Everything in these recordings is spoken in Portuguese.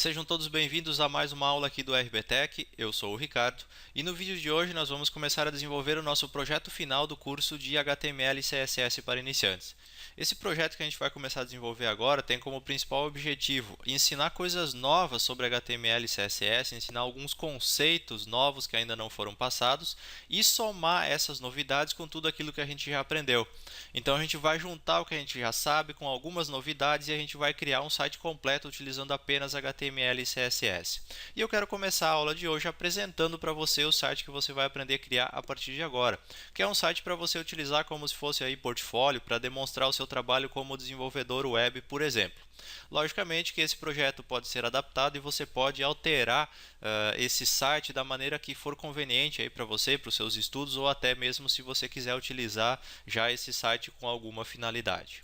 Sejam todos bem-vindos a mais uma aula aqui do RBTech. Eu sou o Ricardo e no vídeo de hoje nós vamos começar a desenvolver o nosso projeto final do curso de HTML e CSS para iniciantes. Esse projeto que a gente vai começar a desenvolver agora tem como principal objetivo ensinar coisas novas sobre HTML e CSS, ensinar alguns conceitos novos que ainda não foram passados e somar essas novidades com tudo aquilo que a gente já aprendeu. Então a gente vai juntar o que a gente já sabe com algumas novidades e a gente vai criar um site completo utilizando apenas HTML e CSS. E eu quero começar a aula de hoje apresentando para você o site que você vai aprender a criar a partir de agora, que é um site para você utilizar como se fosse aí portfólio para demonstrar o seu trabalho como desenvolvedor web, por exemplo. Logicamente que esse projeto pode ser adaptado e você pode alterar esse site da maneira que for conveniente aí para você, para os seus estudos, ou até mesmo se você quiser utilizar já esse site com alguma finalidade.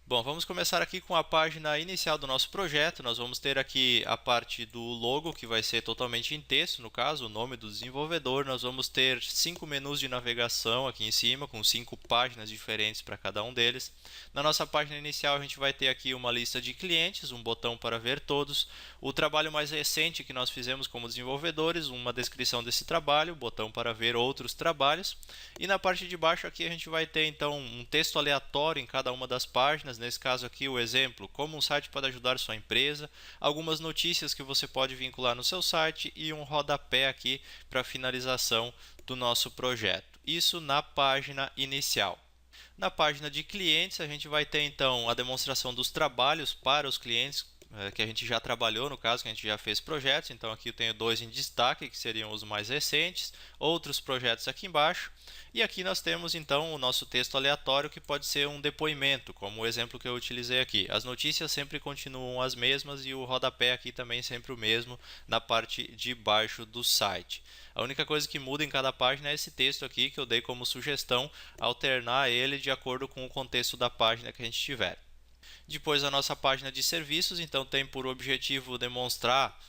Bom, vamos começar aqui com a página inicial do nosso projeto. Nós vamos ter aqui a parte do logo, que vai ser totalmente em texto, no caso, o nome do desenvolvedor. Nós vamos ter 5 menus de navegação aqui em cima, com 5 páginas diferentes para cada um deles. Na nossa página inicial, a gente vai ter aqui uma lista de clientes, um botão para ver todos, o trabalho mais recente que nós fizemos como desenvolvedores, uma descrição desse trabalho, botão para ver outros trabalhos. E na parte de baixo aqui a gente vai ter então um texto aleatório em cada uma das páginas. Nesse caso aqui o exemplo, como um site pode ajudar sua empresa, algumas notícias que você pode vincular no seu site e um rodapé aqui para finalização do nosso projeto. Isso na página inicial. Na página de clientes a gente vai ter então a demonstração dos trabalhos para os clientes que a gente já trabalhou, no caso, que a gente já fez projetos. Então aqui eu tenho dois em destaque, que seriam os mais recentes, outros projetos aqui embaixo. E aqui nós temos então o nosso texto aleatório, que pode ser um depoimento, como o exemplo que eu utilizei aqui. As notícias sempre continuam as mesmas e o rodapé aqui também sempre o mesmo na parte de baixo do site. A única coisa que muda em cada página é esse texto aqui, que eu dei como sugestão, alternar ele de acordo com o contexto da página que a gente tiver. Depois a nossa página de serviços, então tem por objetivo demonstrar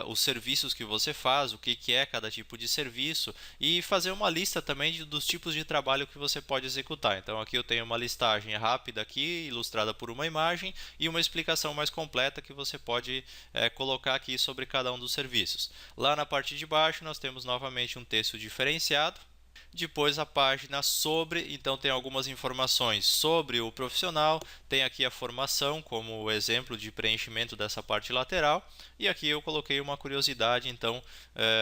os serviços que você faz, o que é cada tipo de serviço e fazer uma lista também dos tipos de trabalho que você pode executar. Então aqui eu tenho uma listagem rápida aqui, ilustrada por uma imagem e uma explicação mais completa que você pode colocar aqui sobre cada um dos serviços. Lá na parte de baixo nós temos novamente um texto diferenciado. Depois a página sobre, então tem algumas informações sobre o profissional, tem aqui a formação como exemplo de preenchimento dessa parte lateral e aqui eu coloquei uma curiosidade então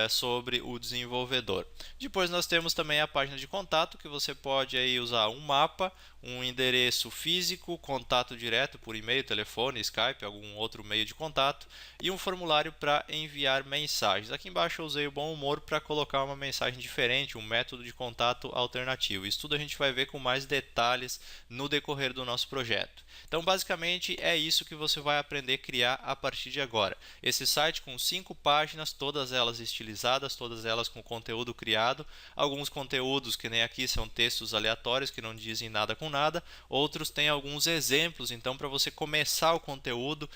sobre o desenvolvedor. Depois nós temos também a página de contato, que você pode aí usar um mapa, um endereço físico, contato direto por e-mail, telefone, Skype, algum outro meio de contato e um formulário para enviar mensagens. Aqui embaixo eu usei o bom humor para colocar uma mensagem diferente, um método de contato alternativo. Isso tudo a gente vai ver com mais detalhes no decorrer do nosso projeto. Então, basicamente, é isso que você vai aprender a criar a partir de agora. Esse site com 5 páginas, todas elas estilizadas, todas elas com conteúdo criado. Alguns conteúdos, que nem aqui, são textos aleatórios que não dizem nada com nada. Outros têm alguns exemplos, então, para você começar o conteúdo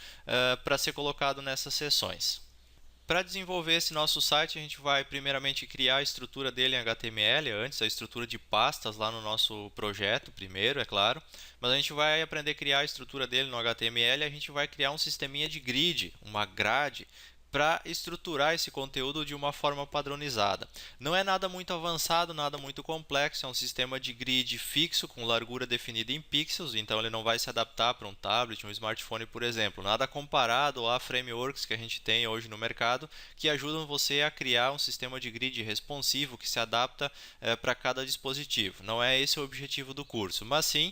para ser colocado nessas sessões. Para desenvolver esse nosso site, a gente vai primeiramente criar a estrutura dele em HTML, antes a estrutura de pastas lá no nosso projeto, primeiro, é claro. Mas a gente vai aprender a criar a estrutura dele no HTML e a gente vai criar um sisteminha de grid, uma grade, para estruturar esse conteúdo de uma forma padronizada. Não é nada muito avançado, nada muito complexo, é um sistema de grid fixo com largura definida em pixels, então ele não vai se adaptar para um tablet, um smartphone, por exemplo. Nada comparado a frameworks que a gente tem hoje no mercado, que ajudam você a criar um sistema de grid responsivo que se adapta para cada dispositivo. Não é esse o objetivo do curso, mas sim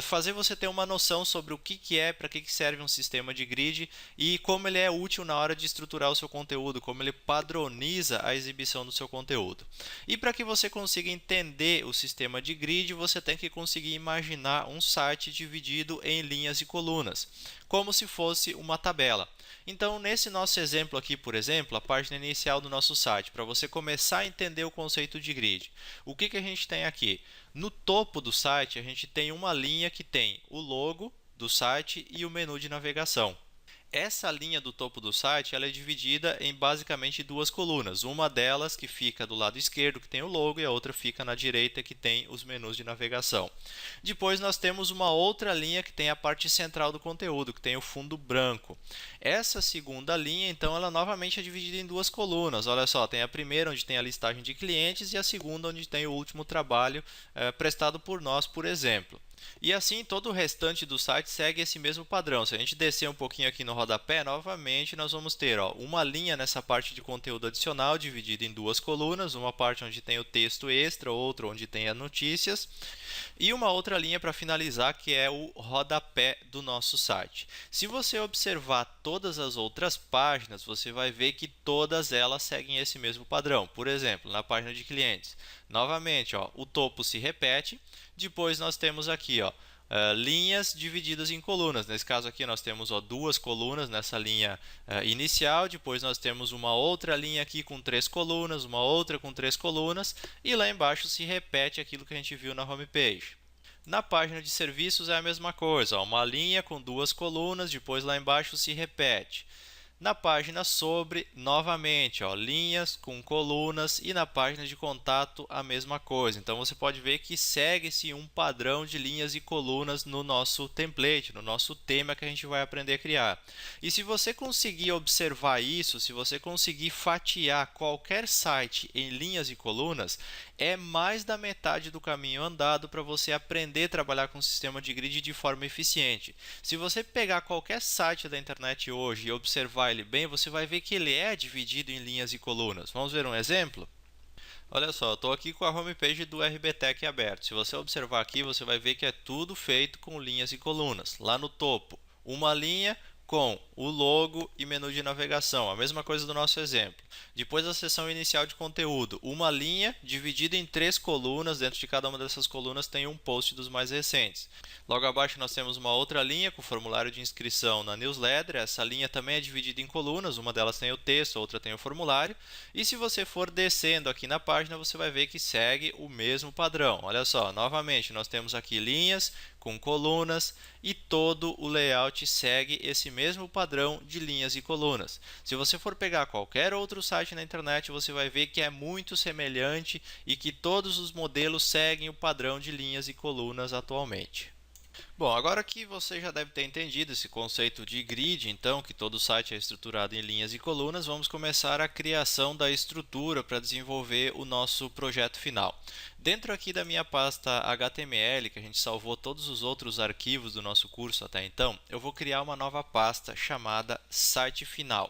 fazer você ter uma noção sobre o que é, para que serve um sistema de grid e como ele é útil na hora de estruturar o seu conteúdo, como ele padroniza a exibição do seu conteúdo. E para que você consiga entender o sistema de grid, você tem que conseguir imaginar um site dividido em linhas e colunas, como se fosse uma tabela. Então, nesse nosso exemplo aqui, por exemplo, a página inicial do nosso site, para você começar a entender o conceito de grid, o que a gente tem aqui? No topo do site, a gente tem uma linha que tem o logo do site e o menu de navegação. Essa linha do topo do site ela é dividida em basicamente duas colunas. Uma delas que fica do lado esquerdo, que tem o logo, e a outra fica na direita, que tem os menus de navegação. Depois nós temos uma outra linha que tem a parte central do conteúdo, que tem o fundo branco. Essa segunda linha, então, ela novamente é dividida em duas colunas. Olha só, tem a primeira onde tem a listagem de clientes e a segunda onde tem o último trabalho prestado por nós, por exemplo. E assim, todo o restante do site segue esse mesmo padrão. Se a gente descer um pouquinho aqui no rodapé, novamente nós vamos ter uma linha nessa parte de conteúdo adicional, dividida em duas colunas, uma parte onde tem o texto extra, outra onde tem as notícias, e uma outra linha para finalizar, que é o rodapé do nosso site. Se você observar todas as outras páginas, você vai ver que todas elas seguem esse mesmo padrão. Por exemplo, na página de clientes, novamente, o topo se repete. Depois nós temos aqui, linhas divididas em colunas. Nesse caso aqui nós temos duas colunas nessa linha inicial, depois nós temos uma outra linha aqui com 3 colunas, uma outra com 3 colunas, e lá embaixo se repete aquilo que a gente viu na homepage. Na página de serviços é a mesma coisa, uma linha com 2 colunas, depois lá embaixo se repete. Na página sobre, novamente, linhas com colunas, e na página de contato a mesma coisa. Então você pode ver que segue-se um padrão de linhas e colunas no nosso template, no nosso tema que a gente vai aprender a criar. E se você conseguir observar isso, se você conseguir fatiar qualquer site em linhas e colunas, é mais da metade do caminho andado para você aprender a trabalhar com o sistema de grid de forma eficiente. Se você pegar qualquer site da internet hoje e observar ele bem, você vai ver que ele é dividido em linhas e colunas. Vamos ver um exemplo? Olha só, eu estou aqui com a homepage do RBTech aberto. Se você observar aqui, você vai ver que é tudo feito com linhas e colunas. Lá no topo, uma linha com o logo e menu de navegação, a mesma coisa do nosso exemplo. Depois da seção inicial de conteúdo, uma linha dividida em 3 colunas, dentro de cada uma dessas colunas tem um post dos mais recentes. Logo abaixo nós temos uma outra linha com formulário de inscrição na newsletter, essa linha também é dividida em colunas, uma delas tem o texto, a outra tem o formulário, e se você for descendo aqui na página, você vai ver que segue o mesmo padrão. Olha só, novamente nós temos aqui linhas com colunas e todo o layout segue esse mesmo padrão de linhas e colunas. Se você for pegar qualquer outro site na internet, você vai ver que é muito semelhante e que todos os modelos seguem o padrão de linhas e colunas atualmente. Bom, agora que você já deve ter entendido esse conceito de grid, então, que todo site é estruturado em linhas e colunas, vamos começar a criação da estrutura para desenvolver o nosso projeto final. Dentro aqui da minha pasta HTML, que a gente salvou todos os outros arquivos do nosso curso até então, eu vou criar uma nova pasta chamada Site Final.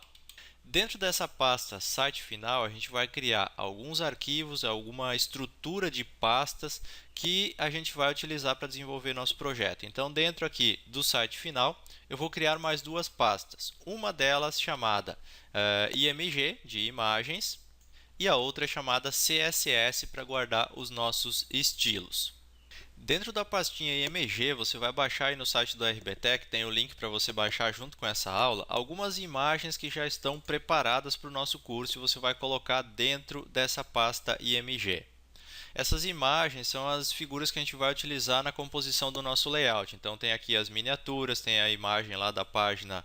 Dentro dessa pasta site final, a gente vai criar alguns arquivos, alguma estrutura de pastas que a gente vai utilizar para desenvolver nosso projeto. Então, dentro aqui do site final, eu vou criar mais duas pastas. Uma delas chamada IMG, de imagens, e a outra chamada CSS, para guardar os nossos estilos. Dentro da pastinha IMG, você vai baixar aí no site do RBTech, tem o link para você baixar junto com essa aula, algumas imagens que já estão preparadas para o nosso curso e você vai colocar dentro dessa pasta IMG. Essas imagens são as figuras que a gente vai utilizar na composição do nosso layout. Então tem aqui as miniaturas, tem a imagem lá da página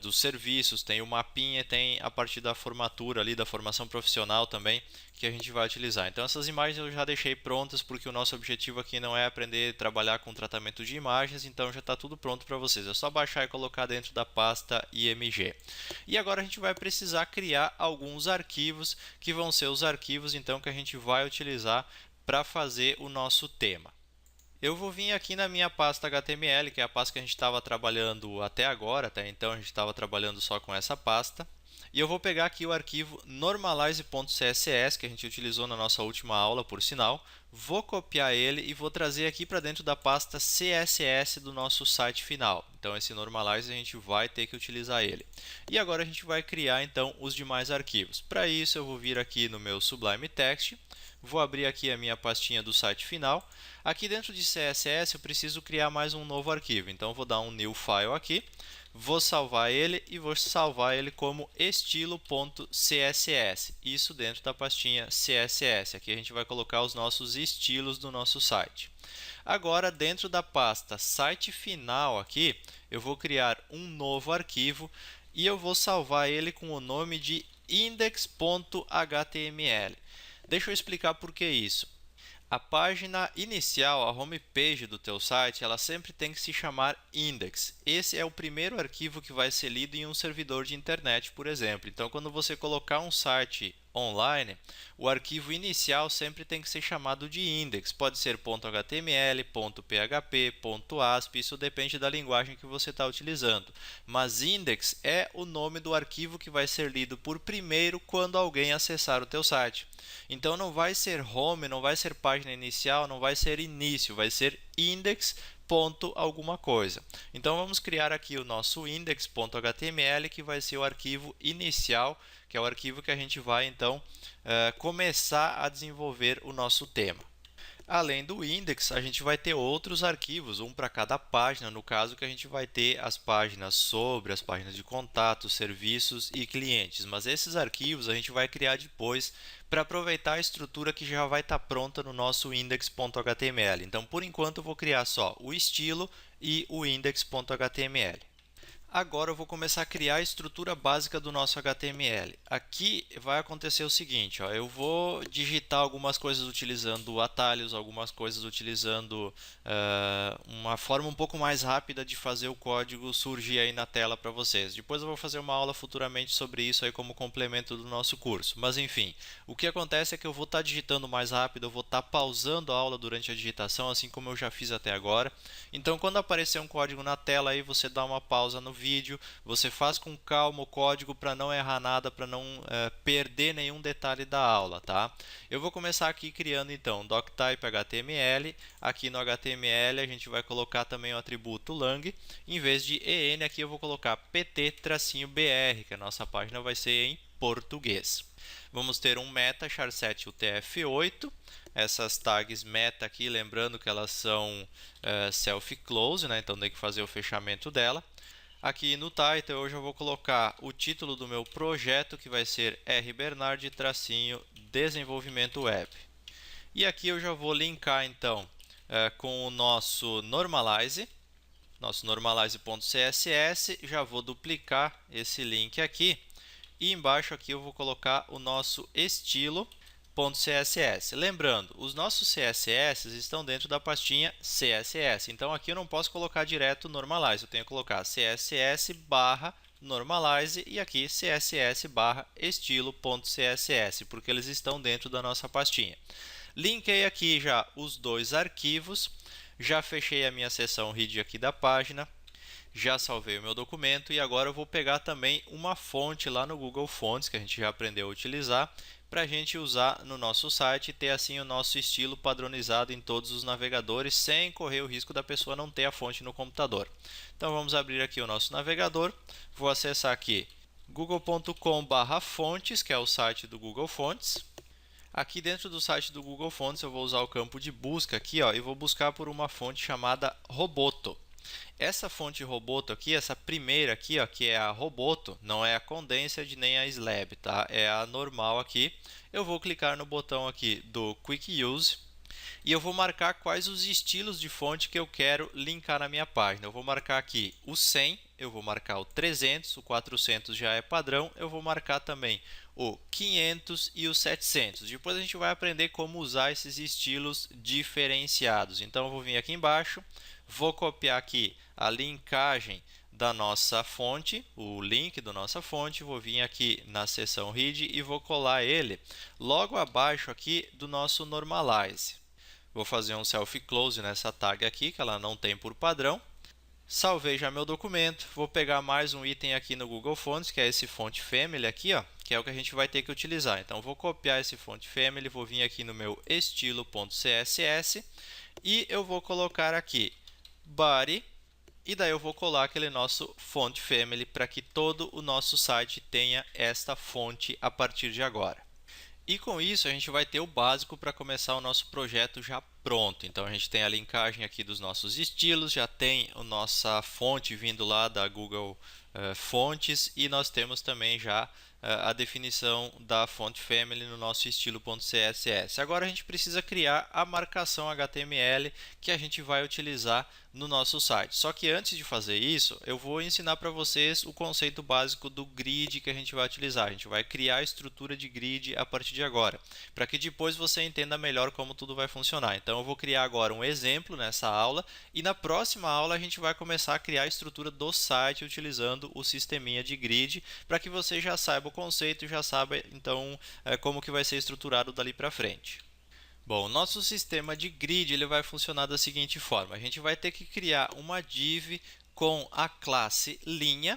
dos serviços, tem o mapinha, tem a parte da formatura ali, da formação profissional também, que a gente vai utilizar. Então essas imagens eu já deixei prontas porque o nosso objetivo aqui não é aprender a trabalhar com tratamento de imagens, então já está tudo pronto para vocês. É só baixar e colocar dentro da pasta IMG. E agora a gente vai precisar criar alguns arquivos que vão ser os arquivos então que a gente vai utilizar para fazer o nosso tema. Eu vou vir aqui na minha pasta HTML, que é a pasta que a gente estava trabalhando até agora, até então a gente estava trabalhando só com essa pasta. E eu vou pegar aqui o arquivo normalize.css, que a gente utilizou na nossa última aula, por sinal. Vou copiar ele e vou trazer aqui para dentro da pasta CSS do nosso site final. Então, esse normalize a gente vai ter que utilizar ele. E agora a gente vai criar, então, os demais arquivos. Para isso, eu vou vir aqui no meu Sublime Text. Vou abrir aqui a minha pastinha do site final. Aqui dentro de CSS eu preciso criar mais um novo arquivo. Então, vou dar um New File aqui. Vou salvar ele e vou salvar ele como estilo.css. Isso dentro da pastinha CSS. Aqui a gente vai colocar os nossos estilos do nosso site. Agora, dentro da pasta site final aqui, eu vou criar um novo arquivo e eu vou salvar ele com o nome de index.html. Deixa eu explicar por que isso. A página inicial, a homepage do teu site, ela sempre tem que se chamar index. Esse é o primeiro arquivo que vai ser lido em um servidor de internet, por exemplo. Então, quando você colocar um site online, o arquivo inicial sempre tem que ser chamado de index. Pode ser .html, .php, .asp, isso depende da linguagem que você está utilizando. Mas index é o nome do arquivo que vai ser lido por primeiro quando alguém acessar o teu site. Então não vai ser home, não vai ser página inicial, não vai ser início, vai ser index. Ponto alguma coisa. Então vamos criar aqui o nosso index.html, que vai ser o arquivo inicial, que é o arquivo que a gente vai então começar a desenvolver o nosso tema. Além do index, a gente vai ter outros arquivos, um para cada página, no caso que a gente vai ter as páginas sobre, as páginas de contato, serviços e clientes. Mas esses arquivos a gente vai criar depois para aproveitar a estrutura que já vai estar pronta no nosso index.html. Então, por enquanto, eu vou criar só o estilo e o index.html. Agora eu vou começar a criar a estrutura básica do nosso HTML. Aqui vai acontecer o seguinte, ó, eu vou digitar algumas coisas utilizando atalhos, algumas coisas utilizando uma forma um pouco mais rápida de fazer o código surgir aí na tela para vocês. Depois eu vou fazer uma aula futuramente sobre isso aí como complemento do nosso curso. Mas enfim, o que acontece é que eu vou estar digitando mais rápido, eu vou estar pausando a aula durante a digitação, assim como eu já fiz até agora. Então quando aparecer um código na tela aí, você dá uma pausa no vídeo, você faz com calma o código para não errar nada, para não perder nenhum detalhe da aula, tá? Eu vou começar aqui criando então doctype HTML. Aqui no HTML a gente vai colocar também o atributo lang. Em vez de en aqui eu vou colocar pt-br, que a nossa página vai ser em português. Vamos ter um meta charset UTF-8. Essas tags meta aqui, lembrando que elas são self-close, né? Então tem que fazer o fechamento dela. Aqui no title eu já vou colocar o título do meu projeto, que vai ser rbernard-desenvolvimento web. E aqui eu já vou linkar então com o nosso normalize, nosso normalize.css, já vou duplicar esse link aqui e embaixo aqui eu vou colocar o nosso estilo.css. Lembrando, os nossos CSS estão dentro da pastinha CSS. Então aqui eu não posso colocar direto normalize, eu tenho que colocar CSS barra normalize e aqui CSS barra estilo.css, porque eles estão dentro da nossa pastinha. Linkei aqui já os dois arquivos, já fechei a minha seção read aqui da página. Já salvei o meu documento e agora eu vou pegar também uma fonte lá no Google Fonts, que a gente já aprendeu a utilizar, para a gente usar no nosso site e ter assim o nosso estilo padronizado em todos os navegadores, sem correr o risco da pessoa não ter a fonte no computador. Então vamos abrir aqui o nosso navegador, vou acessar aqui google.com/fontes, que é o site do Google Fonts. Aqui dentro do site do Google Fonts eu vou usar o campo de busca aqui, ó, e vou buscar por uma fonte chamada Roboto. Essa fonte Roboto aqui, essa primeira aqui, ó, que é a Roboto, não é a Condensed nem a Slab, tá? É a normal aqui. Eu vou clicar no botão aqui do Quick Use e eu vou marcar quais os estilos de fonte que eu quero linkar na minha página. Eu vou marcar aqui o 100, eu vou marcar o 300, o 400 já é padrão, eu vou marcar também o 500 e o 700. Depois a gente vai aprender como usar esses estilos diferenciados. Então eu vou vir aqui embaixo, vou copiar aqui a linkagem da nossa fonte, o link da nossa fonte, vou vir aqui na seção read e vou colar ele logo abaixo aqui do nosso normalize. Vou fazer um self-close nessa tag aqui, que ela não tem por padrão. Salvei já meu documento, vou pegar mais um item aqui no Google Fonts, que é esse font family aqui, ó, que é o que a gente vai ter que utilizar. Então, vou copiar esse font family, vou vir aqui no meu estilo.css e eu vou colocar aqui body, e daí eu vou colar aquele nosso font family para que todo o nosso site tenha esta fonte a partir de agora. E com isso a gente vai ter o básico para começar o nosso projeto já pronto. Então a gente tem a linkagem aqui dos nossos estilos, já tem a nossa fonte vindo lá da Google Fontes e nós temos também já a definição da font family no nosso estilo.css. Agora a gente precisa criar a marcação HTML que a gente vai utilizar no nosso site. Só que antes de fazer isso, eu vou ensinar para vocês o conceito básico do grid que a gente vai utilizar. A gente vai criar a estrutura de grid a partir de agora, para que depois você entenda melhor como tudo vai funcionar. Então, eu vou criar agora um exemplo nessa aula e na próxima aula a gente vai começar a criar a estrutura do site utilizando o sisteminha de grid, para que você já saiba o conceito e já saiba então como que vai ser estruturado dali para frente. Bom, o nosso sistema de grid ele vai funcionar da seguinte forma. A gente vai ter que criar uma div com a classe linha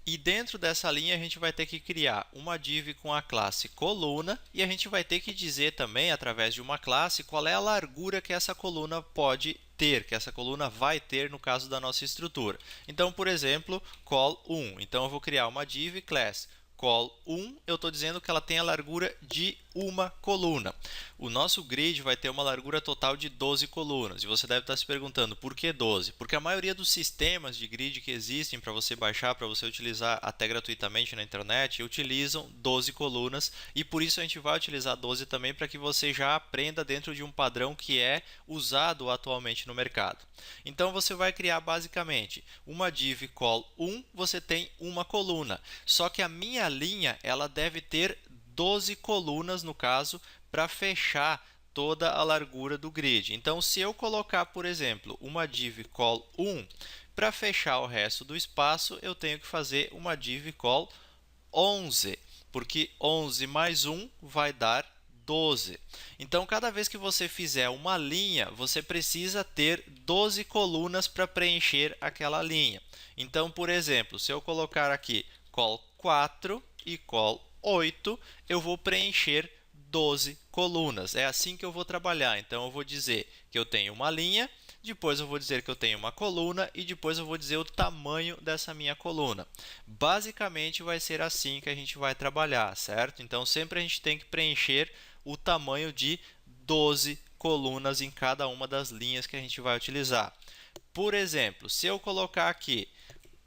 e dentro dessa linha a gente vai ter que criar uma div com a classe coluna e a gente vai ter que dizer também, através de uma classe, qual é a largura que essa coluna pode ter, que essa coluna vai ter no caso da nossa estrutura. Então, por exemplo, col1. Então, eu vou criar uma div class col1, eu estou dizendo que ela tem a largura de uma coluna. O nosso grid vai ter uma largura total de 12 colunas. E você deve estar se perguntando, por que 12? Porque a maioria dos sistemas de grid que existem para você baixar, para você utilizar até gratuitamente na internet, utilizam 12 colunas. E por isso a gente vai utilizar 12 também, para que você já aprenda dentro de um padrão que é usado atualmente no mercado. Então, você vai criar basicamente uma div col1, você tem uma coluna. Só que a minha linha ela deve ter 12 colunas, no caso, para fechar toda a largura do grid. Então, se eu colocar, por exemplo, uma div col1, para fechar o resto do espaço, eu tenho que fazer uma div col11, porque 11 mais 1 vai dar 12. Então, cada vez que você fizer uma linha, você precisa ter 12 colunas para preencher aquela linha. Então, por exemplo, se eu colocar aqui col4 e col8, eu vou preencher 12 colunas. É assim que eu vou trabalhar. Então, eu vou dizer que eu tenho uma linha, depois eu vou dizer que eu tenho uma coluna e depois eu vou dizer o tamanho dessa minha coluna. Basicamente, vai ser assim que a gente vai trabalhar, certo? Então, sempre a gente tem que preencher o tamanho de 12 colunas em cada uma das linhas que a gente vai utilizar. Por exemplo, se eu colocar aqui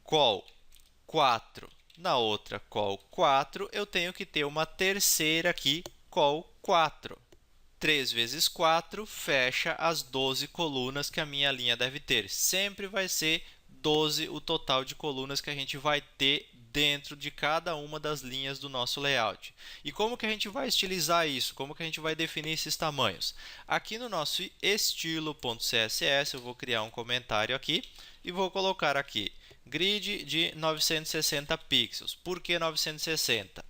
col4 na outra col4, eu tenho que ter uma terceira aqui, col4. 3 vezes 4 fecha as 12 colunas que a minha linha deve ter. Sempre vai ser 12 o total de colunas que a gente vai ter dentro de cada uma das linhas do nosso layout. E como que a gente vai estilizar isso? Como que a gente vai definir esses tamanhos? Aqui no nosso estilo.css, eu vou criar um comentário aqui e vou colocar aqui grid de 960 pixels. Por que 960?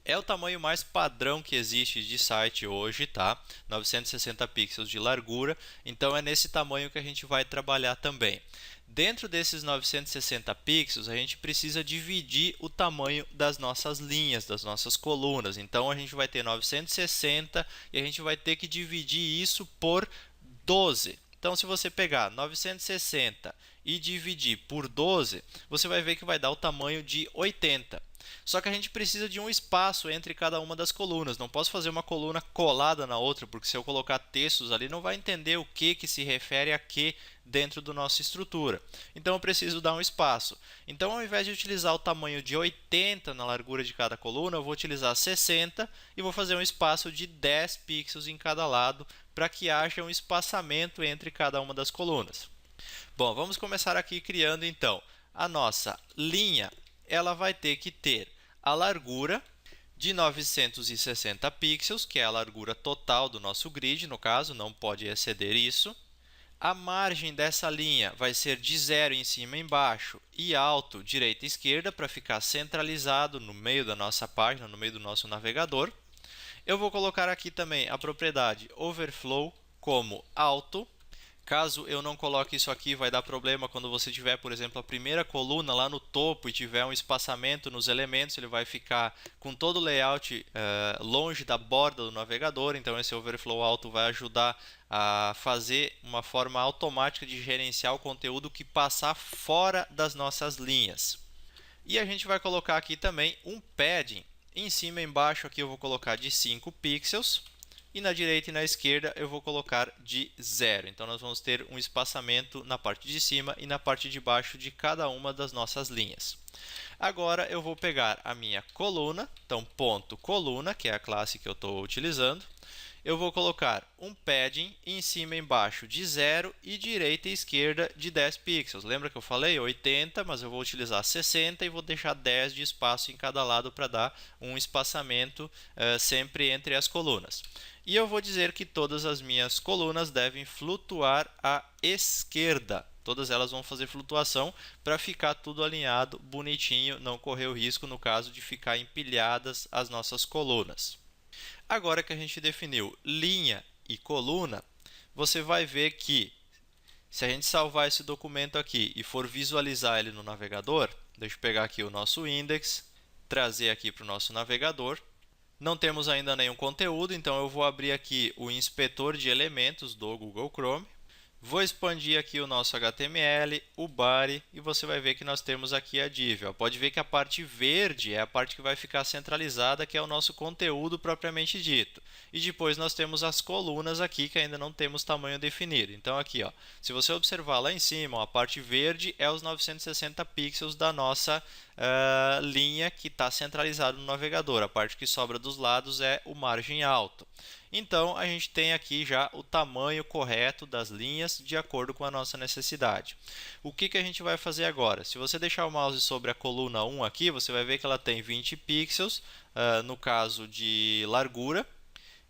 É o tamanho mais padrão que existe de site hoje, tá? 960 pixels de largura, então é nesse tamanho que a gente vai trabalhar também. Dentro desses 960 pixels, a gente precisa dividir o tamanho das nossas linhas, das nossas colunas. Então, a gente vai ter 960 e a gente vai ter que dividir isso por 12. Então, se você pegar 960 e dividir por 12, você vai ver que vai dar o tamanho de 80. Só que a gente precisa de um espaço entre cada uma das colunas. Não posso fazer uma coluna colada na outra, porque se eu colocar textos ali, não vai entender o que se refere a que dentro da nossa estrutura. Então, eu preciso dar um espaço. Então, ao invés de utilizar o tamanho de 80 na largura de cada coluna, eu vou utilizar 60 e vou fazer um espaço de 10 pixels em cada lado, para que haja um espaçamento entre cada uma das colunas. Bom, vamos começar aqui criando, então, a nossa linha. Ela vai ter que ter a largura de 960 pixels, que é a largura total do nosso grid, no caso, não pode exceder isso. A margem dessa linha vai ser de 0 em cima e embaixo e alto, direita e esquerda, para ficar centralizado no meio da nossa página, no meio do nosso navegador. Eu vou colocar aqui também a propriedade overflow como alto. Caso eu não coloque isso aqui, vai dar problema quando você tiver, por exemplo, a primeira coluna lá no topo e tiver um espaçamento nos elementos, ele vai ficar com todo o layout longe da borda do navegador. Então, esse overflow alto vai ajudar a fazer uma forma automática de gerenciar o conteúdo que passar fora das nossas linhas. E a gente vai colocar aqui também um padding. Em cima e embaixo aqui eu vou colocar de 5 pixels. E na direita e na esquerda eu vou colocar de 0. Então, nós vamos ter um espaçamento na parte de cima e na parte de baixo de cada uma das nossas linhas. Agora, eu vou pegar a minha coluna, então ponto coluna, que é a classe que eu estou utilizando. Eu vou colocar um padding em cima e embaixo de 0 e direita e esquerda de 10 pixels. Lembra que eu falei 80, mas eu vou utilizar 60 e vou deixar 10 de espaço em cada lado para dar um espaçamento sempre entre as colunas. E eu vou dizer que todas as minhas colunas devem flutuar à esquerda. Todas elas vão fazer flutuação para ficar tudo alinhado, bonitinho, não correr o risco no caso de ficar empilhadas as nossas colunas. Agora que a gente definiu linha e coluna, você vai ver que se a gente salvar esse documento aqui e for visualizar ele no navegador, deixa eu pegar aqui o nosso index, trazer aqui para o nosso navegador. Não temos ainda nenhum conteúdo, então eu vou abrir aqui o inspetor de elementos do Google Chrome. Vou expandir aqui o nosso HTML, o body, e você vai ver que nós temos aqui a div. Pode ver que a parte verde é a parte que vai ficar centralizada, que é o nosso conteúdo propriamente dito. E depois nós temos as colunas aqui, que ainda não temos tamanho definido. Então, aqui, se você observar lá em cima, a parte verde é os 960 pixels da nossa linha que está centralizada no navegador. A parte que sobra dos lados é o margem alto. Então, a gente tem aqui já o tamanho correto das linhas de acordo com a nossa necessidade. O que a gente vai fazer agora? Se você deixar o mouse sobre a coluna 1 aqui, você vai ver que ela tem 20 pixels, no caso de largura,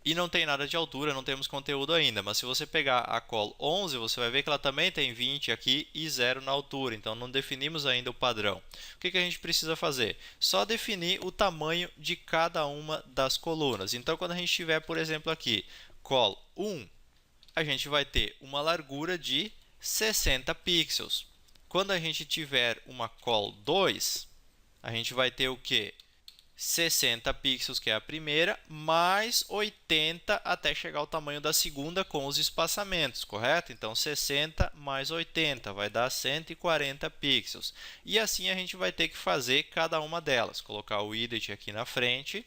e não tem nada de altura, não temos conteúdo ainda. Mas se você pegar a col 11, você vai ver que ela também tem 20 aqui e 0 na altura. Então, não definimos ainda o padrão. O que a gente precisa fazer? Só definir o tamanho de cada uma das colunas. Então, quando a gente tiver, por exemplo, aqui, col 1, a gente vai ter uma largura de 60 pixels. Quando a gente tiver uma col 2, a gente vai ter o quê? 60 pixels, que é a primeira, mais 80 até chegar ao tamanho da segunda com os espaçamentos, correto? Então, 60 mais 80 vai dar 140 pixels. E assim a gente vai ter que fazer cada uma delas. Colocar o ident aqui na frente,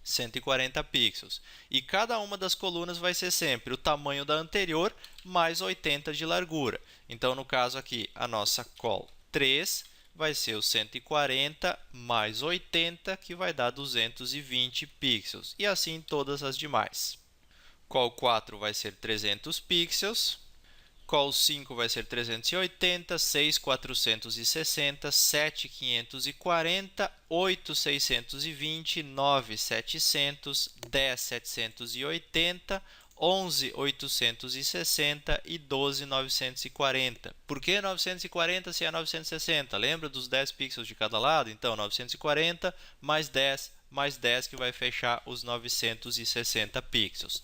140 pixels. E cada uma das colunas vai ser sempre o tamanho da anterior mais 80 de largura. Então, no caso aqui, a nossa col 3 vai ser o 140 mais 80, que vai dar 220 pixels. E assim todas as demais. Col 4 vai ser 300 pixels. Col 5 vai ser 380, 6, 460, 7, 540, 8, 620, 9, 700, 10, 780, 11, 860 e 12, 940. Por que 940 se é 960? Lembra dos 10 pixels de cada lado? Então, 940 mais 10 que vai fechar os 960 pixels.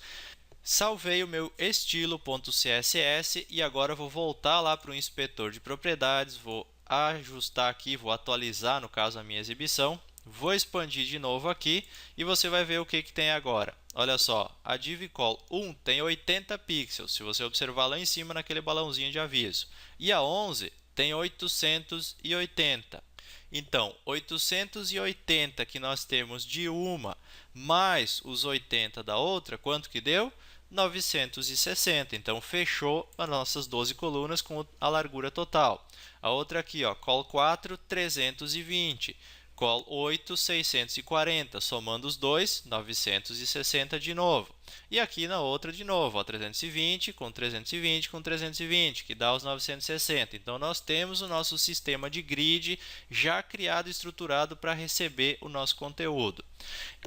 Salvei o meu estilo.css e agora vou voltar lá para o inspetor de propriedades, vou ajustar aqui, vou atualizar, no caso, a minha exibição. Vou expandir de novo aqui e você vai ver o que tem agora. Olha só, a div col 1 tem 80 pixels, se você observar lá em cima naquele balãozinho de aviso. E a 11 tem 880. Então, 880 que nós temos de uma, mais os 80 da outra, quanto que deu? 960. Então, fechou as nossas 12 colunas com a largura total. A outra aqui, col 4, 320. Col 8, 640, somando os dois, 960 de novo. E aqui na outra de novo, 320 com 320 com 320, que dá os 960. Então, nós temos o nosso sistema de grid já criado e estruturado para receber o nosso conteúdo.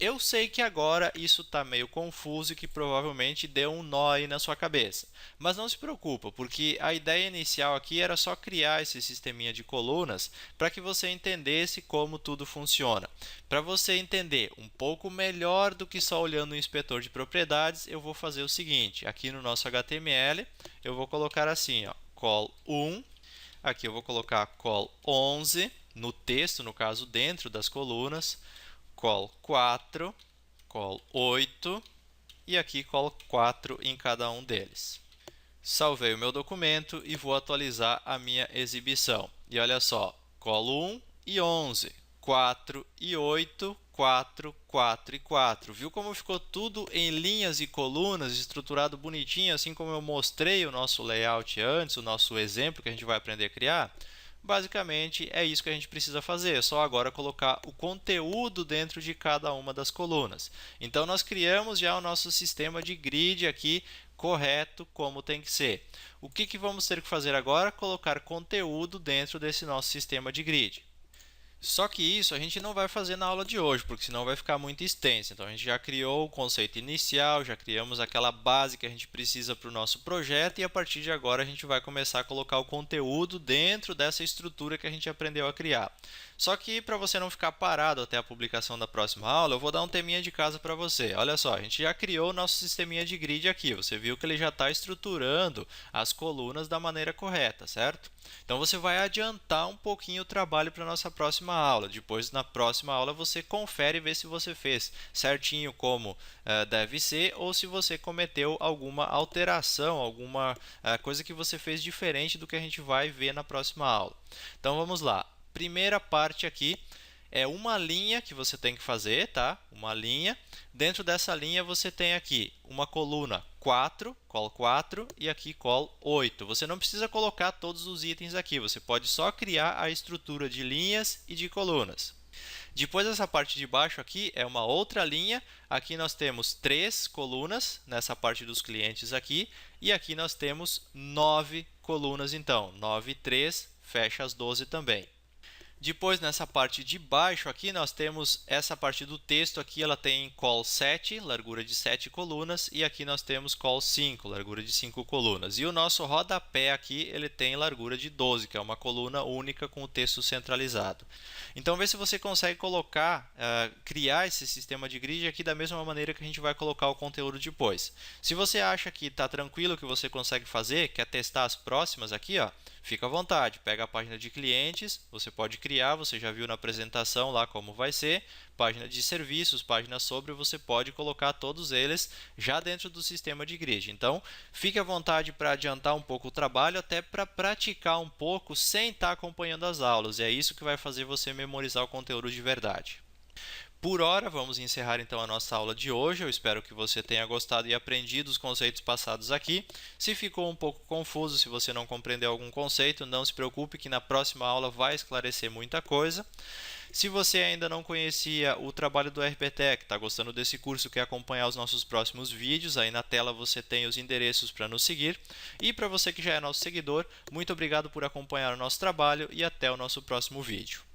Eu sei que agora isso está meio confuso e que provavelmente deu um nó aí na sua cabeça. Mas não se preocupa, porque a ideia inicial aqui era só criar esse sisteminha de colunas para que você entendesse como tudo funciona. Para você entender um pouco melhor do que só olhando o inspetor de propriedades, eu vou fazer o seguinte. Aqui no nosso HTML, eu vou colocar assim, col 1. Aqui eu vou colocar col 11 no texto, no caso, dentro das colunas. Col 4, col 8 e aqui col 4 em cada um deles. Salvei o meu documento e vou atualizar a minha exibição. E olha só, col 1 e 11, 4 e 8, 4, 4 e 4. Viu como ficou tudo em linhas e colunas, estruturado bonitinho, assim como eu mostrei o nosso layout antes, o nosso exemplo que a gente vai aprender a criar? Basicamente, é isso que a gente precisa fazer, é só agora colocar o conteúdo dentro de cada uma das colunas. Então, nós criamos já o nosso sistema de grid aqui correto, como tem que ser. O que vamos ter que fazer agora? Colocar conteúdo dentro desse nosso sistema de grid. Só que isso a gente não vai fazer na aula de hoje, porque senão vai ficar muito extenso. Então, a gente já criou o conceito inicial, já criamos aquela base que a gente precisa para o nosso projeto e a partir de agora a gente vai começar a colocar o conteúdo dentro dessa estrutura que a gente aprendeu a criar. Só que para você não ficar parado até a publicação da próxima aula, eu vou dar um teminha de casa para você. Olha só, a gente já criou o nosso sisteminha de grid aqui. Você viu que ele já está estruturando as colunas da maneira correta, certo? Então, você vai adiantar um pouquinho o trabalho para a nossa próxima aula. Depois, na próxima aula, você confere e vê se você fez certinho como deve ser ou se você cometeu alguma alteração, alguma coisa que você fez diferente do que a gente vai ver na próxima aula. Então, vamos lá. Primeira parte aqui é uma linha que você tem que fazer, tá? Uma linha. Dentro dessa linha você tem aqui uma coluna 4, col 4 e aqui col 8. Você não precisa colocar todos os itens aqui, você pode só criar a estrutura de linhas e de colunas. Depois dessa parte de baixo aqui é uma outra linha. Aqui nós temos 3 colunas nessa parte dos clientes aqui e aqui nós temos 9 colunas então. 9 e 3 fecha as 12 também. Depois, nessa parte de baixo aqui, nós temos essa parte do texto aqui, ela tem col 7, largura de 7 colunas, e aqui nós temos col 5, largura de 5 colunas. E o nosso rodapé aqui, ele tem largura de 12, que é uma coluna única com o texto centralizado. Então, vê se você consegue colocar, criar esse sistema de grid aqui da mesma maneira que a gente vai colocar o conteúdo depois. Se você acha que está tranquilo que você consegue fazer, quer testar as próximas aqui, ó, fica à vontade, pega a página de clientes, você pode criar, você já viu na apresentação lá como vai ser, página de serviços, página sobre, você pode colocar todos eles já dentro do sistema de grid. Então, fique à vontade para adiantar um pouco o trabalho, até para praticar um pouco sem estar acompanhando as aulas, e é isso que vai fazer você memorizar o conteúdo de verdade. Por hora, vamos encerrar então a nossa aula de hoje. Eu espero que você tenha gostado e aprendido os conceitos passados aqui. Se ficou um pouco confuso, se você não compreendeu algum conceito, não se preocupe que na próxima aula vai esclarecer muita coisa. Se você ainda não conhecia o trabalho do RBTech, está gostando desse curso, quer acompanhar os nossos próximos vídeos, aí na tela você tem os endereços para nos seguir. E para você que já é nosso seguidor, muito obrigado por acompanhar o nosso trabalho e até o nosso próximo vídeo.